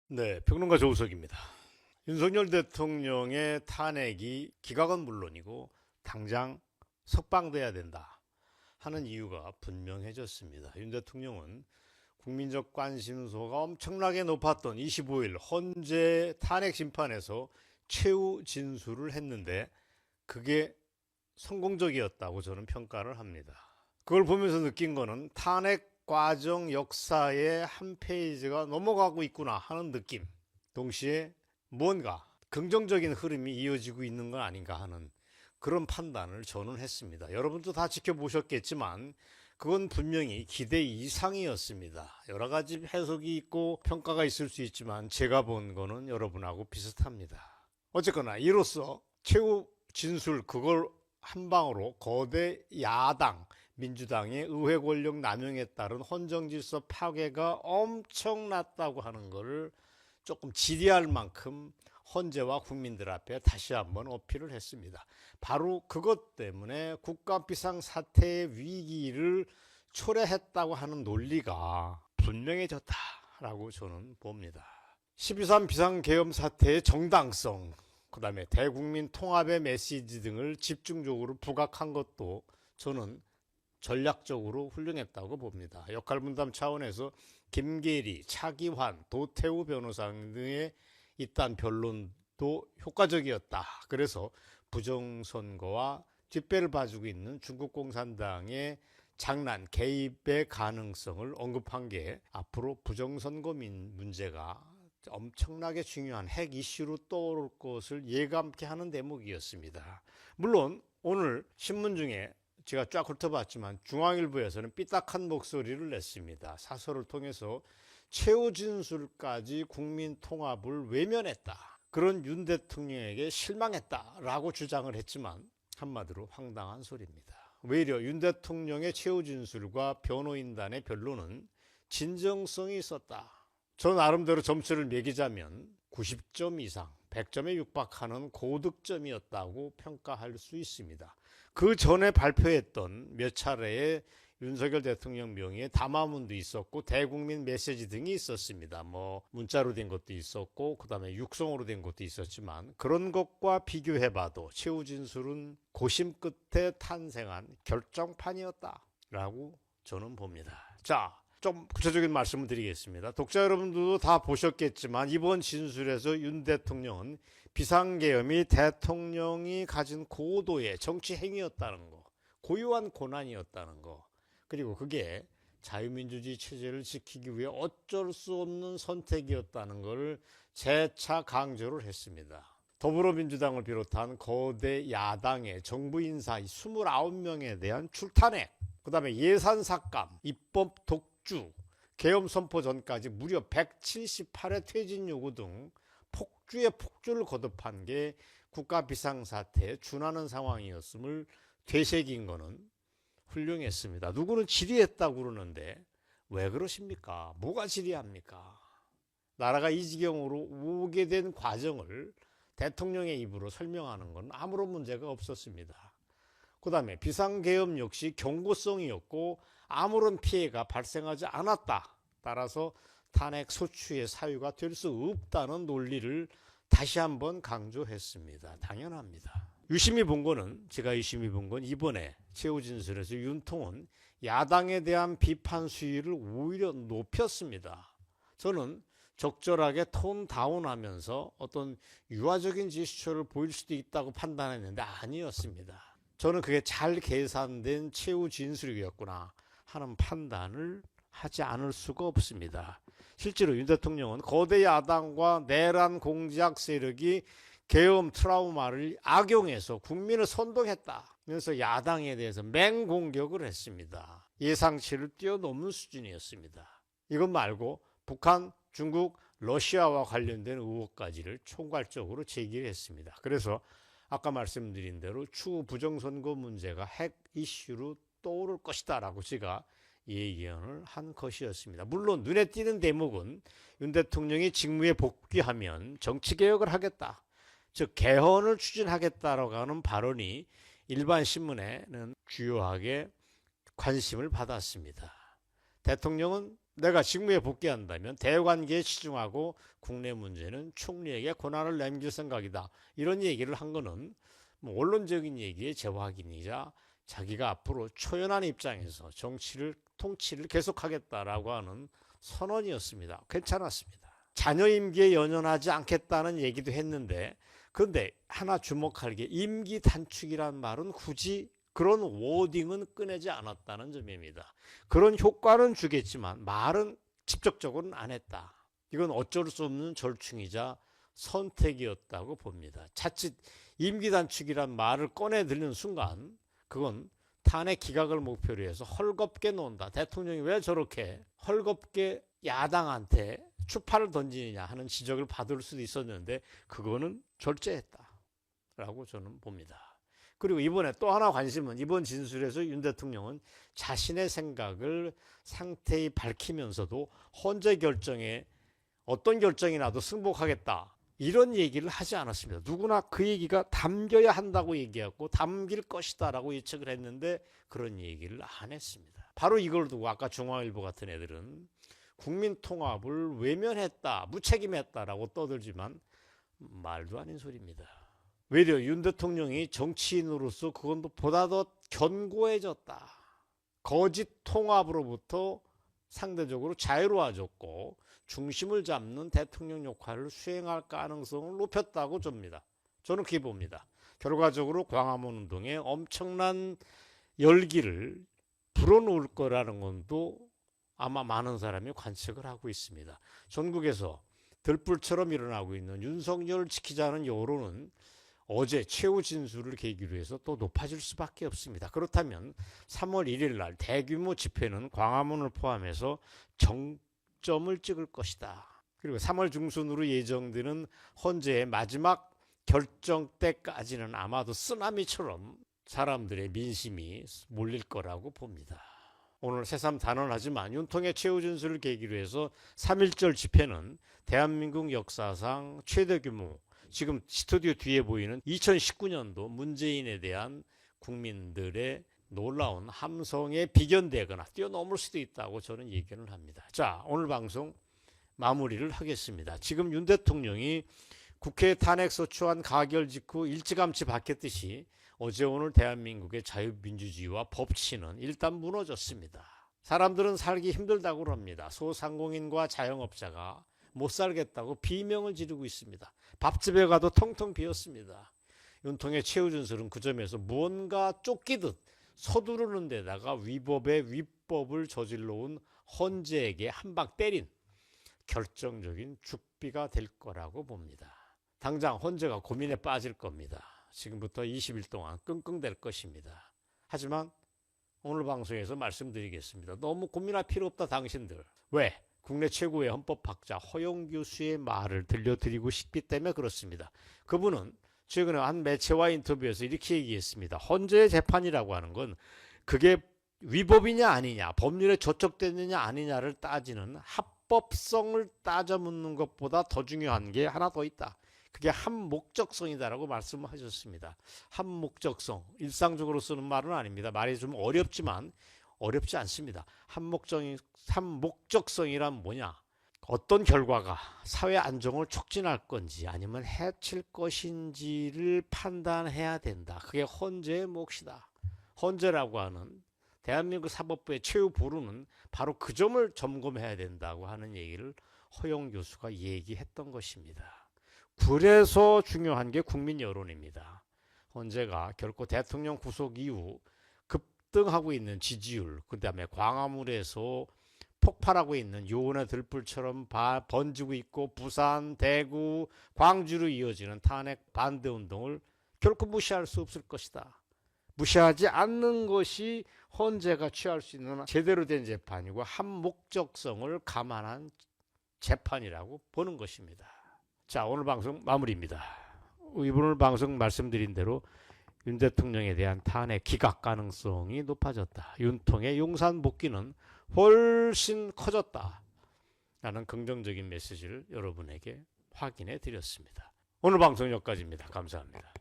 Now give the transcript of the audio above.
네, 평론가 조우석입니다. 윤석열 대통령의 탄핵이 기각은 물론이고 당장 석방돼야 된다 하는 이유가 분명해졌습니다. 윤 대통령은 국민적 관심소가 엄청나게 높았던 25일 헌재 탄핵 심판에서 최후 진술을 했는데 그게 성공적이었다고 저는 평가를 합니다. 그걸 보면서 느낀 거는 탄핵 과정 역사의 한 페이지가 넘어가고 있구나 하는 느낌. 동시에 뭔가 긍정적인 흐름이 이어지고 있는 건 아닌가 하는 그런 판단을 저는 했습니다. 여러분도 다 지켜보셨겠지만 그건 분명히 기대 이상이었습니다. 여러 가지 해석이 있고 평가가 있을 수 있지만 제가 본 거는 여러분하고 비슷합니다. 어쨌거나 이로써 최후 진술 그걸 한 방으로 거대 야당 민주당의 의회 권력 남용에 따른 헌정질서 파괴가 엄청났다고 하는 것을 조금 지리할 만큼 헌재와 국민들 앞에 다시 한번 어필을 했습니다. 바로 그것 때문에 국가 비상사태의 위기를 초래했다고 하는 논리가 분명해졌다라고 저는 봅니다. 12.3 비상계엄 사태의 정당성, 그 다음에 대국민 통합의 메시지 등을 집중적으로 부각한 것도 저는 전략적으로 훌륭했다고 봅니다. 역할분담 차원에서 김계리, 차기환, 도태우 변호사 등의 이딴 변론도 효과적이었다. 그래서 부정선거와 뒷배를 봐주고 있는 중국 공산당의 장난, 개입의 가능성을 언급한 게 앞으로 부정선거 문제가 엄청나게 중요한 핵 이슈로 떠오를 것을 예감케 하는 대목이었습니다. 물론 오늘 신문 중에 제가 쫙 훑어봤지만 중앙일보에서는 삐딱한 목소리를 냈습니다. 사설을 통해서 최후 진술까지 국민 통합을 외면했다. 그런 윤 대통령에게 실망했다라고 주장을 했지만 한마디로 황당한 소리입니다. 오히려 윤 대통령의 최후 진술과 변호인단의 변론은 진정성이 있었다. 저 나름대로 점수를 매기자면 90점 이상, 100점에 육박하는 고득점이었다고 평가할 수 있습니다. 그 전에 발표했던 몇 차례의 윤석열 대통령 명의의 담화문도 있었고 대국민 메시지 등이 있었습니다. 문자로 된 것도 있었고 그다음에 육성으로 된 것도 있었지만 그런 것과 비교해봐도 최후 진술은 고심 끝에 탄생한 결정판이었다라고 저는 봅니다. 자, 좀 구체적인 말씀을 드리겠습니다. 독자 여러분들도 다 보셨겠지만 이번 진술에서 윤 대통령은 비상계엄이 대통령이 가진 고도의 정치 행위였다는 거, 고유한 고난이었다는 거, 그리고 그게 자유민주주의 체제를 지키기 위해 어쩔 수 없는 선택이었다는 것을 재차 강조를 했습니다. 더불어민주당을 비롯한 거대 야당의 정부 인사 29명에 대한 출탄핵, 그 다음에 예산 삭감, 입법 독주, 계엄 선포 전까지 무려 178회 퇴진 요구 등 폭주의 폭주를 거듭한 게 국가 비상사태에 준하는 상황이었음을 되새긴 거는 훌륭했습니다. 누구는 지리했다고 그러는데 왜 그러십니까? 뭐가 지리합니까? 나라가 이 지경으로 오게 된 과정을 대통령의 입으로 설명하는 건 아무런 문제가 없었습니다. 그 다음에 비상계엄 역시 경고성이었고 아무런 피해가 발생하지 않았다. 따라서 탄핵 소추의 사유가 될 수 없다는 논리를 다시 한번 강조했습니다. 당연합니다. 제가 유심히 본 건 이번에 최후 진술에서 윤통은 야당에 대한 비판 수위를 오히려 높였습니다. 저는 적절하게 톤 다운하면서 어떤 유화적인 제스처를 보일 수도 있다고 판단했는데 아니었습니다. 저는 그게 잘 계산된 최후 진술이었구나 하는 판단을 하지 않을 수가 없습니다. 실제로 윤 대통령은 거대 야당과 내란 공작 세력이 계엄 트라우마를 악용해서 국민을 선동했다. 그래서 야당에 대해서 맹공격을 했습니다. 예상치를 뛰어넘는 수준이었습니다. 이것 말고 북한, 중국, 러시아와 관련된 의혹까지를 총괄적으로 제기를 했습니다. 그래서 아까 말씀드린 대로 추후 부정선거 문제가 핵 이슈로 떠오를 것이다 라고 제가 예견을 한 것이었습니다. 물론 눈에 띄는 대목은 윤 대통령이 직무에 복귀하면 정치개혁을 하겠다, 즉 개헌을 추진하겠다라고 하는 발언이 일반 신문에는 주요하게 관심을 받았습니다. 대통령은 내가 직무에 복귀한다면 대외관계에 치중하고 국내 문제는 총리에게 권한을 남길 생각이다. 이런 얘기를 한 거는 뭐 원론적인 얘기의 재확인이자 자기가 앞으로 초연한 입장에서 통치를 계속하겠다라고 하는 선언이었습니다. 괜찮았습니다. 자녀 임기에 연연하지 않겠다는 얘기도 했는데, 그런데 하나 주목할 게 임기 단축이란 말은 굳이 그런 워딩은 꺼내지 않았다는 점입니다. 그런 효과는 주겠지만 말은 직접적으로는 안 했다. 이건 어쩔 수 없는 절충이자 선택이었다고 봅니다. 자칫 임기 단축이란 말을 꺼내 들는 순간 그건 탄핵 기각을 목표로 해서 헐겁게 논다. 대통령이 왜 저렇게 헐겁게 야당한테 추파를 던지느냐 하는 지적을 받을 수도 있었는데 그거는 절제했다라고 저는 봅니다. 그리고 이번에 또 하나 관심은 이번 진술에서 윤 대통령은 자신의 생각을 상세히 밝히면서도 헌재 결정에 어떤 결정이 나도 승복하겠다 이런 얘기를 하지 않았습니다. 누구나 그 얘기가 담겨야 한다고 얘기했고 담길 것이다 라고 예측을 했는데 그런 얘기를 안 했습니다. 바로 이걸 두고 아까 중앙일보 같은 애들은 국민 통합을 외면했다, 무책임했다라고 떠들지만 말도 아닌 소리입니다. 외려 윤 대통령이 정치인으로서 그건 보다 더 견고해졌다. 거짓 통합으로부터 상대적으로 자유로워졌고 중심을 잡는 대통령 역할을 수행할 가능성을 높였다고 봅니다. 저는 그렇게 봅니다. 결과적으로 광화문 운동에 엄청난 열기를 불어넣을 거라는 것도 아마 많은 사람이 관측을 하고 있습니다. 전국에서 들불처럼 일어나고 있는 윤석열을 지키자는 여론은 어제 최후 진술을 계기로 해서 또 높아질 수밖에 없습니다. 그렇다면 3월 1일 날 대규모 집회는 광화문을 포함해서 정점을 찍을 것이다. 그리고 3월 중순으로 예정되는 헌재의 마지막 결정 때까지는 아마도 쓰나미처럼 사람들의 민심이 몰릴 거라고 봅니다. 오늘 새삼 단언하지만 윤통의 최후 진술을 계기로 해서 3.1절 집회는 대한민국 역사상 최대 규모, 지금 스튜디오 뒤에 보이는 2019년도 문재인에 대한 국민들의 놀라운 함성에 비견되거나 뛰어넘을 수도 있다고 저는 예견을 합니다. 자, 오늘 방송 마무리를 하겠습니다. 지금 윤 대통령이 국회 탄핵 소추안 가결 직후 일찌감치 밝혔듯이 어제 오늘 대한민국의 자유민주주의와 법치는 일단 무너졌습니다. 사람들은 살기 힘들다고 합니다. 소상공인과 자영업자가 못 살겠다고 비명을 지르고 있습니다. 밥집에 가도 텅텅 비었습니다. 윤통의 최후 진술은 그 점에서 무언가 쫓기듯 서두르는 데다가 위법에 위법을 저질러온 헌재에게 한 방 때린 결정적인 죽비가 될 거라고 봅니다. 당장 헌재가 고민에 빠질 겁니다. 지금부터 20일 동안 끙끙댈 것입니다. 하지만 오늘 방송에서 말씀드리겠습니다. 너무 고민할 필요 없다 당신들. 왜? 국내 최고의 헌법학자 허용 교수의 말을 들려드리고 싶기 때문에 그렇습니다. 그분은 최근에 한 매체와 인터뷰에서 이렇게 얘기했습니다. 헌재의 재판이라고 하는 건 그게 위법이냐 아니냐, 법률에 저촉됐느냐 아니냐를 따지는 합법성을 따져 묻는 것보다 더 중요한 게 하나 더 있다. 그게 한목적성이다라고 말씀하셨습니다. 한목적성, 일상적으로 쓰는 말은 아닙니다. 말이 좀 어렵지만 어렵지 않습니다. 한목적성이란 뭐냐? 어떤 결과가 사회 안정을 촉진할 건지 아니면 해칠 것인지를 판단해야 된다. 그게 헌재의 몫이다. 헌재라고 하는 대한민국 사법부의 최후 보루는 바로 그 점을 점검해야 된다고 하는 얘기를 허용 교수가 얘기했던 것입니다. 그래서 중요한 게 국민 여론입니다. 헌재가 결코 대통령 구속 이후 급등하고 있는 지지율, 그 다음에 광화문에서 폭발하고 있는 요원의 들불처럼 번지고 있고 부산, 대구, 광주로 이어지는 탄핵 반대 운동을 결코 무시할 수 없을 것이다. 무시하지 않는 것이 헌재가 취할 수 있는 제대로 된 재판이고 한목적성을 감안한 재판이라고 보는 것입니다. 자, 오늘 방송 마무리입니다. 오늘 방송 말씀드린 대로 윤 대통령에 대한 탄핵 기각 가능성이 높아졌다. 윤통의 용산 복귀는 훨씬 커졌다. 라는 긍정적인 메시지를 여러분에게 확인해 드렸습니다. 오늘 방송 여기까지입니다. 감사합니다.